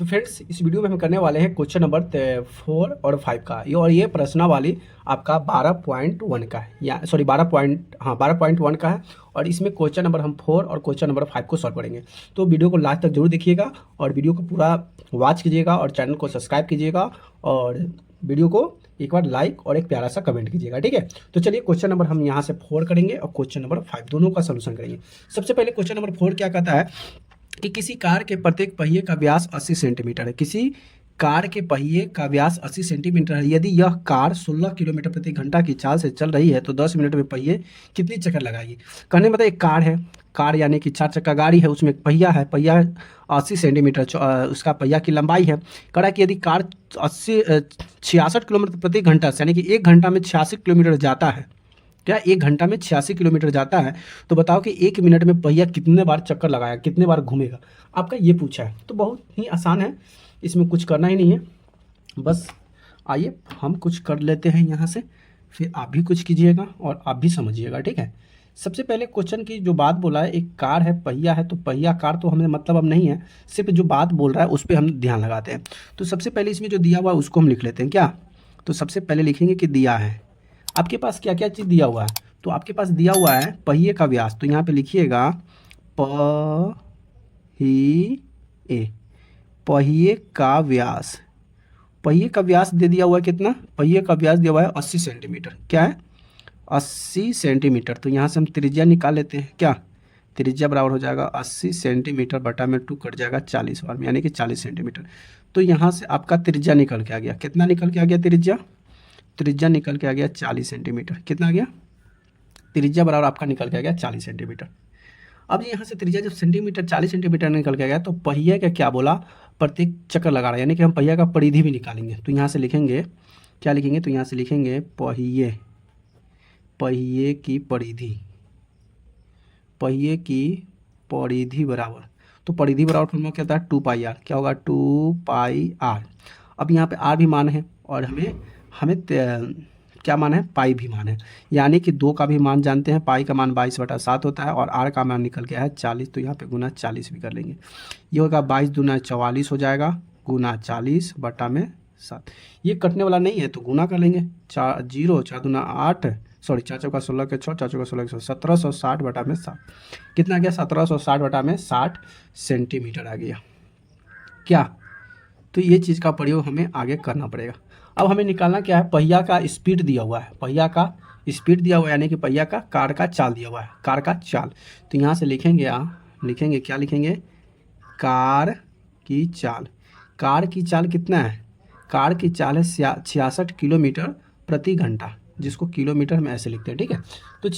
तो फ्रेंड्स इस वीडियो में हम करने वाले हैं क्वेश्चन नंबर 4 और 5 का ये प्रश्नावली आपका 12.1 का है या सॉरी 12.1 का है। और इसमें क्वेश्चन नंबर हम 4 और क्वेश्चन नंबर 5 को सॉल्व करेंगे। तो वीडियो को लास्ट तक जरूर देखिएगा और वीडियो को पूरा वॉच कीजिएगा और चैनल को सब्सक्राइब कीजिएगा और वीडियो को एक बार लाइक और एक प्यारा सा कमेंट कीजिएगा, ठीक है। तो चलिए क्वेश्चन नंबर हम यहाँ से 4 करेंगे और क्वेश्चन नंबर 5 दोनों का सोल्यूशन करेंगे। सबसे पहले क्वेश्चन नंबर 4 क्या कहता है कि किसी कार के प्रत्येक पहिए का व्यास 80 सेंटीमीटर है। किसी कार के पहिए का व्यास 80 सेंटीमीटर है। यदि यह कार 16 किलोमीटर प्रति घंटा की चाल से चल रही है तो 10 मिनट में पहिए कितनी चक्कर लगाएगी। कहने मतलब एक कार है, कार यानी कि 4 चक्का गाड़ी है, उसमें एक पहिया है, पहिया 80 सेंटीमीटर उसका पहिया की लंबाई है। कह रहा है कि यदि कार 66 किलोमीटर प्रति घंटा यानी कि 1 घंटा में 86 किलोमीटर जाता है, क्या 1 घंटा में 86 किलोमीटर जाता है, तो बताओ कि 1 मिनट में पहिया कितने बार चक्कर लगाया, कितने बार घूमेगा। आपका ये पूछा है। तो बहुत ही आसान है, इसमें कुछ करना ही नहीं है। बस आइए हम कुछ कर लेते हैं यहाँ से, फिर आप भी कुछ कीजिएगा और आप भी समझिएगा, ठीक है। सबसे पहले क्वेश्चन की जो बात बोला है, एक कार है, पहिया है, तो पहिया कार तो हमें मतलब अब नहीं है, सिर्फ जो बात बोल रहा है उस पर हम ध्यान लगाते हैं। तो सबसे पहले इसमें जो दिया हुआ है उसको हम लिख लेते हैं। क्या, तो सबसे पहले लिखेंगे कि दिया है। आपके पास क्या क्या चीज़ दिया हुआ है, तो आपके पास दिया हुआ है पहिए का व्यास, तो यहाँ पे लिखिएगा पहिए, पहिए का व्यास। पहिए का व्यास दे दिया हुआ है कितना, पहिए का व्यास दिया हुआ है 80 सेंटीमीटर। क्या है, 80 सेंटीमीटर। तो यहाँ से हम त्रिज्या निकाल लेते हैं। क्या, त्रिज्या बराबर हो जाएगा 80 सेंटीमीटर बटा में 2 कट जाएगा 40 बार में, यानी कि 40 सेंटीमीटर। तो यहाँ से आपका त्रिज्या निकल के आ गया, कितना निकल के आ गया त्रिज्या, त्रिज्या निकल के आ गया 40 सेंटीमीटर। कितना आ गया, त्रिज्या बराबर आपका निकल के आ गया 40 सेंटीमीटर। अब यहाँ से त्रिज्या जब सेंटीमीटर 40 सेंटीमीटर निकल के आ गया, तो पहिया का क्या बोला, प्रत्येक चक्कर लगा रहा है, यानी कि हम पहिया का परिधि भी निकालेंगे। तो यहाँ से लिखेंगे, क्या लिखेंगे, तो यहाँ से लिखेंगे पहिए, पहिए की परिधि, पहिए की परिधि बराबर, तो परिधि बराबर फॉर्मूला क्या होता है, 2 पाई आर। क्या होगा, 2 पाई आर। अब यहाँ पे आर भी मान है और हमें हमें क्या मान है, पाई भी मान है, यानी कि 2 का भी मान जानते हैं। पाई का मान 22/7 होता है और आर का मान निकल गया है 40, तो यहाँ पे गुना 40 भी कर लेंगे। ये होगा 22 दूना 44 हो जाएगा, गुना 40 बटा में 7। ये कटने वाला नहीं है तो गुना कर लेंगे, 4 0 4 दूना 8, सॉरी 4 चौका 16 के 6, 4 चौका 16 के 6, 1760 बटा में 7। कितना आ गया, 1760 बटा में 60 सेंटीमीटर आ गया। क्या, तो ये चीज़ का प्रयोग हमें आगे करना पड़ेगा। अब हमें निकालना क्या है, पहिया का स्पीड दिया हुआ है, पहिया का स्पीड दिया हुआ है, यानी कि पहिया का कार का चाल दिया हुआ है, कार का चाल। तो यहाँ से लिखेंगे लिखेंगे क्या लिखेंगे, कार की चाल। कार की चाल कितना है, कार की चाल है 66 किलोमीटर प्रति घंटा, जिसको किलोमीटर में ऐसे लिखते हैं, ठीक है। तो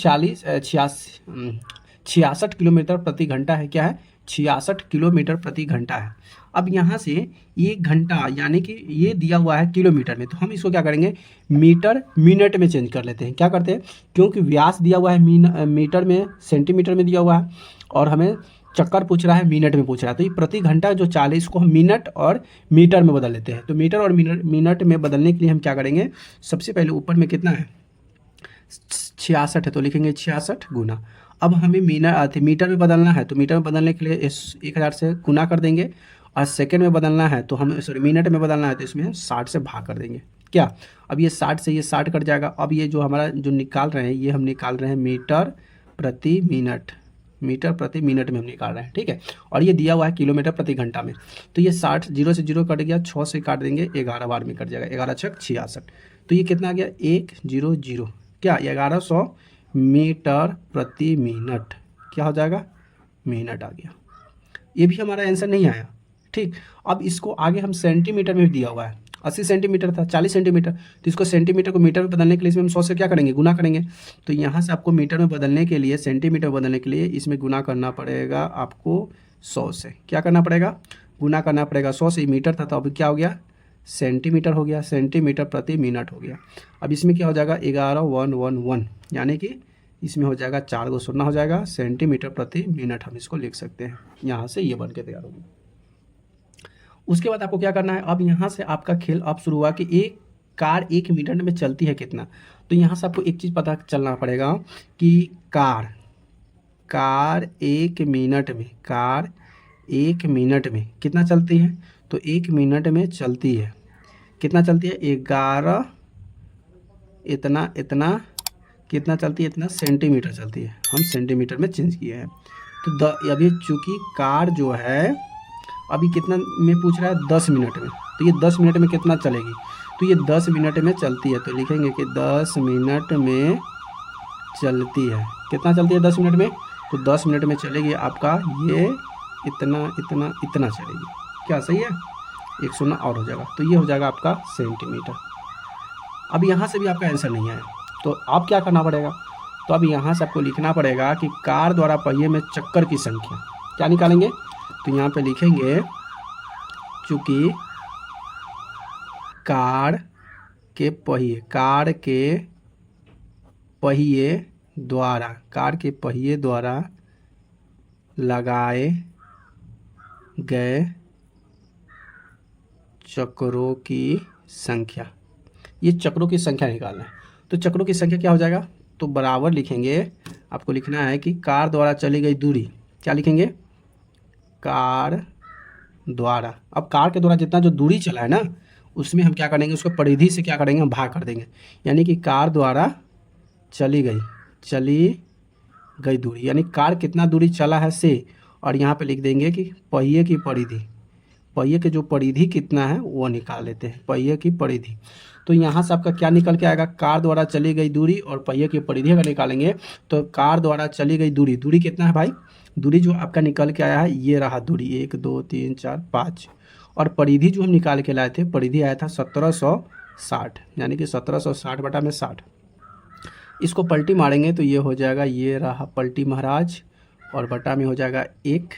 66 किलोमीटर प्रति घंटा है। क्या है, 66 किलोमीटर प्रति घंटा है। अब यहाँ से 1 घंटा यानी कि ये दिया हुआ है किलोमीटर में, तो हम इसको क्या करेंगे, मीटर मिनट में चेंज कर लेते हैं। क्या करते हैं, क्योंकि व्यास दिया हुआ है मीटर में, सेंटीमीटर में दिया हुआ है और हमें चक्कर पूछ रहा है, मिनट में पूछ रहा है। तो ये प्रति घंटा जो चाल है इसको हम मिनट और मीटर में बदल लेते हैं। तो मीटर और मिनट में बदलने के लिए हम क्या करेंगे, सबसे पहले ऊपर में कितना है 66 है, तो लिखेंगे 66 गुना। अब हमें मीटर में बदलना है, तो मीटर में बदलने के लिए इस 1000 से गुना कर देंगे, और सेकंड में बदलना है तो हम सॉरी मिनट में बदलना है तो इसमें 60 से भाग कर देंगे। क्या, अब ये 60 से ये 60 कट जाएगा। अब ये जो हमारा जो निकाल रहे हैं, ये हम निकाल रहे हैं मीटर प्रति मिनट, मीटर प्रति मिनट में हम निकाल रहे हैं, ठीक है। और ये दिया हुआ है किलोमीटर प्रति घंटा में, तो ये 60 0 से 0 कट गया, 6 से काट देंगे, 11 बार में कट जाएगा, 11 छक 66। तो ये कितना आ गया, 100, क्या 1100 मीटर प्रति मिनट, क्या हो जाएगा, मिनट आ गया। ये भी हमारा आंसर नहीं आया, ठीक। अब इसको आगे हम सेंटीमीटर में भी दिया हुआ है, 80 सेंटीमीटर था, 40 सेंटीमीटर, तो इसको सेंटीमीटर को मीटर में बदलने के लिए इसमें हम 100 से क्या करेंगे, गुना करेंगे। तो यहाँ से आपको मीटर में बदलने के लिए, सेंटीमीटर में बदलने के लिए इसमें गुना करना पड़ेगा आपको 100 से। क्या करना पड़ेगा, गुना करना पड़ेगा 100 से। मीटर था तो अभी क्या हो गया, सेंटीमीटर हो गया, सेंटीमीटर प्रति मिनट हो गया। अब इसमें क्या हो जाएगा, 11111, यानी कि इसमें हो जाएगा 4 को 0 हो जाएगा, सेंटीमीटर प्रति मिनट हम इसको लिख सकते हैं। यहाँ से ये बन के तैयार होगी। उसके बाद आपको क्या करना है, अब यहाँ से आपका खेल अब शुरू हुआ कि एक कार 1 मिनट में चलती है कितना। तो यहाँ से आपको एक चीज़ पता चलना पड़ेगा कि कार 1 मिनट में, कार 1 मिनट में कितना चलती है। तो 1 मिनट में चलती है, कितना चलती है, 11 इतना इतना कितना चलती है, इतना सेंटीमीटर चलती है। हम सेंटीमीटर में चेंज किए हैं। तो अभी चूँकि कार जो है अभी कितना में पूछ रहा है, 10 मिनट में, तो ये 10 मिनट में कितना चलेगी, तो ये 10 मिनट में चलती है। तो लिखेंगे कि 10 मिनट में चलती है। कितना चलती है 10 मिनट में, तो 10 मिनट में चलेगी आपका ये इतना इतना इतना चलेगी। क्या सही है, एक शून्य और हो जाएगा। तो ये हो जाएगा आपका सेंटीमीटर। अब यहाँ से भी आपका आंसर नहीं आया, तो आप क्या करना पड़ेगा, तो अब यहाँ से आपको लिखना पड़ेगा कि कार द्वारा पहिए में चक्कर की संख्या क्या निकालेंगे। तो यहाँ पे लिखेंगे चूँकि कार के पहिए द्वारा लगाए गए चक्रों की संख्या, ये चक्रों की संख्या निकालना है। तो चक्रों की संख्या क्या हो जाएगा, तो बराबर लिखेंगे, आपको लिखना है कि कार द्वारा चली गई दूरी, क्या लिखेंगे, कार द्वारा। अब कार के द्वारा जितना जो दूरी चला है ना, उसमें हम क्या करेंगे, उसको परिधि से क्या करेंगे, हम भाग कर देंगे। यानी कि कार द्वारा चली गई दूरी, यानी कार कितना दूरी चला है से, और यहाँ पे लिख देंगे कि पहिए की परिधि, पहिए के जो परिधि कितना है वो निकाल लेते हैं, पहिए की परिधि। तो यहाँ से आपका क्या निकल के आएगा, कार द्वारा चली गई दूरी और पहिए की परिधि अगर निकालेंगे तो कार द्वारा चली गई दूरी कितना है भाई, दूरी जो आपका निकल के आया है ये रहा दूरी, 1 2 3 4 5, और परिधि जो हम निकाल के लाए थे, परिधि आया था 1760, यानी कि 1760 बटा में 60। इसको पलटी मारेंगे तो ये हो जाएगा, ये रहा पलटी महाराज, और बटा में हो जाएगा 1,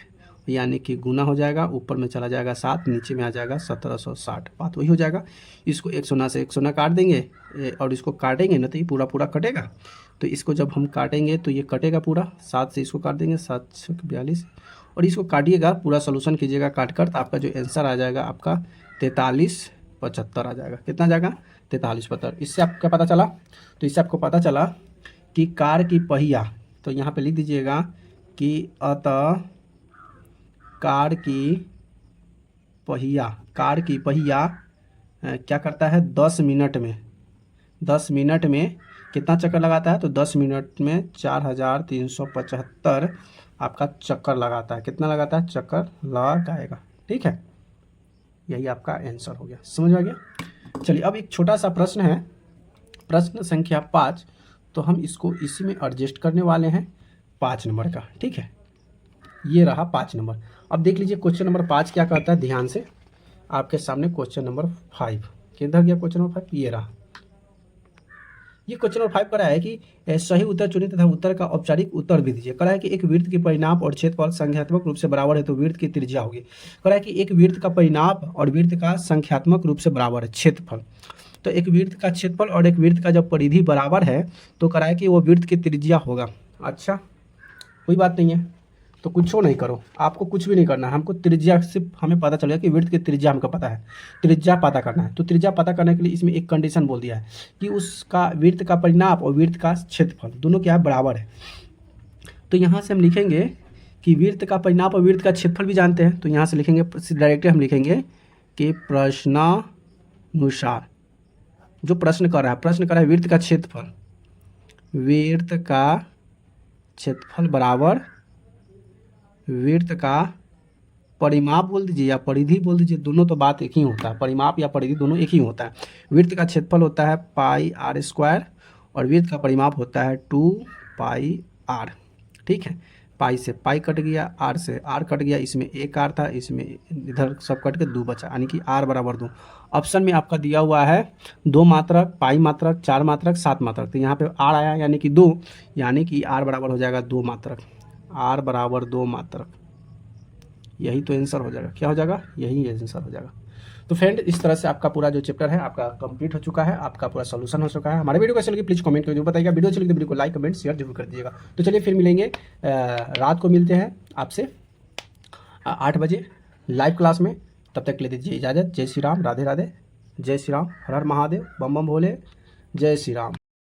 यानी कि गुना हो जाएगा, ऊपर में चला जाएगा 7, नीचे में आ जाएगा 1760, बात वही हो जाएगा। इसको 1 शून्य से 1 शून्य काट देंगे, और इसको काटेंगे ना तो ये पूरा कटेगा। तो इसको जब हम काटेंगे तो ये कटेगा पूरा, 7 से इसको काट देंगे, 7 से 42, और इसको काटिएगा, पूरा सोल्यूशन कीजिएगा काट कर, तो आपका जो आंसर आ जाएगा आपका 4375 आ जाएगा। कितना जाएगा, 4375। इससे आपको क्या पता चला, तो इससे आपको पता चला कि कार की पहिया, तो यहाँ पे लिख दीजिएगा कि अतः कार की पहिया क्या करता है, 10 मिनट में कितना चक्कर लगाता है, तो 10 मिनट में 4375 आपका चक्कर लगाता है। कितना लगाता है, चक्कर लगाएगा। ठीक है, यही आपका आंसर हो गया, समझ आ गया। चलिए अब एक छोटा सा प्रश्न है, प्रश्न संख्या 5, तो हम इसको इसी में एडजस्ट करने वाले हैं 5 नंबर का। ठीक है, ये रहा 5 नंबर। अब देख लीजिए क्वेश्चन नंबर 5 क्या कहता है, ध्यान से आपके सामने क्वेश्चन नंबर 5, किधर गया क्वेश्चन नंबर 5, ये रहा। ये क्वेश्चन नंबर 5 करा है कि सही उत्तर चुनिए तथा उत्तर का औपचारिक उत्तर भी दीजिए। करा है कि एक वृत्त की परिमाप और क्षेत्रफल संख्यात्मक रूप से बराबर है तो वृत्त की त्रिज्या होगी। करा है कि एक वृत्त का परिमाप और वृत्त का संख्यात्मक रूप से बराबर है क्षेत्रफल, तो एक वृत्त का क्षेत्रफल और एक वृत्त का जब परिधि बराबर है तो करा है कि वो वृत्त की त्रिज्या होगा। अच्छा, कोई बात नहीं है, तो कुछ नहीं करो, आपको कुछ भी नहीं करना है, हमको त्रिज्या सिर्फ हमें पता चलेगा कि वृत्त की त्रिज्या हमको पता है, त्रिज्या पता करना है। तो त्रिज्या पता करने के लिए इसमें एक कंडीशन बोल दिया है कि उसका वृत्त का परिमाप और वृत्त का क्षेत्रफल दोनों क्या है, बराबर है। तो यहाँ से हम लिखेंगे कि वृत्त का परिमाप और वृत्त का क्षेत्रफल भी जानते हैं, तो यहाँ से लिखेंगे डायरेक्टली हम लिखेंगे कि प्रश्नानुसार जो प्रश्न कर रहा है वृत्त का क्षेत्रफल बराबर वृत्त का परिमाप बोल दीजिए या परिधि बोल दीजिए, दोनों तो बात एक ही होता है, परिमाप या परिधि दोनों एक ही होता है। वृत्त का क्षेत्रफल होता है πr² और वृत्त का परिमाप होता है 2πr। ठीक है, पाई से पाई कट गया, आर से आर कट गया, इसमें एक आर था, इसमें इधर सब कट के 2 बचा, यानी कि आर बराबर 2। ऑप्शन में आपका दिया हुआ है 2 मात्रक, पाई मात्रक, 4 मात्रक, 7 मात्रक, तो यहाँ पे आर आया यानी कि 2, यानी कि आर बराबर हो जाएगा 2 मात्रक, आर बराबर 2 मात्रक। यही तो आंसर हो जाएगा, क्या हो जाएगा, यही आंसर हो जाएगा। तो फ्रेंड, इस तरह से आपका पूरा जो चैप्टर है आपका कंप्लीट हो चुका है, आपका पूरा सोल्यूशन हो चुका है। हमारे वीडियो कैसे लगी प्लीज़ कमेंट करके बताइएगा, वीडियो अच्छी लगी तो वीडियो को लाइक कमेंट शेयर जरूर कर दीजिएगा। तो चलिए फिर मिलेंगे, रात को मिलते हैं आपसे 8 बजे लाइव क्लास में। तब तक ले दीजिए इजाज़त। जय श्री राम, राधे राधे, जय श्री राम, हर हर महादेव, बम बम भोले, जय श्री राम।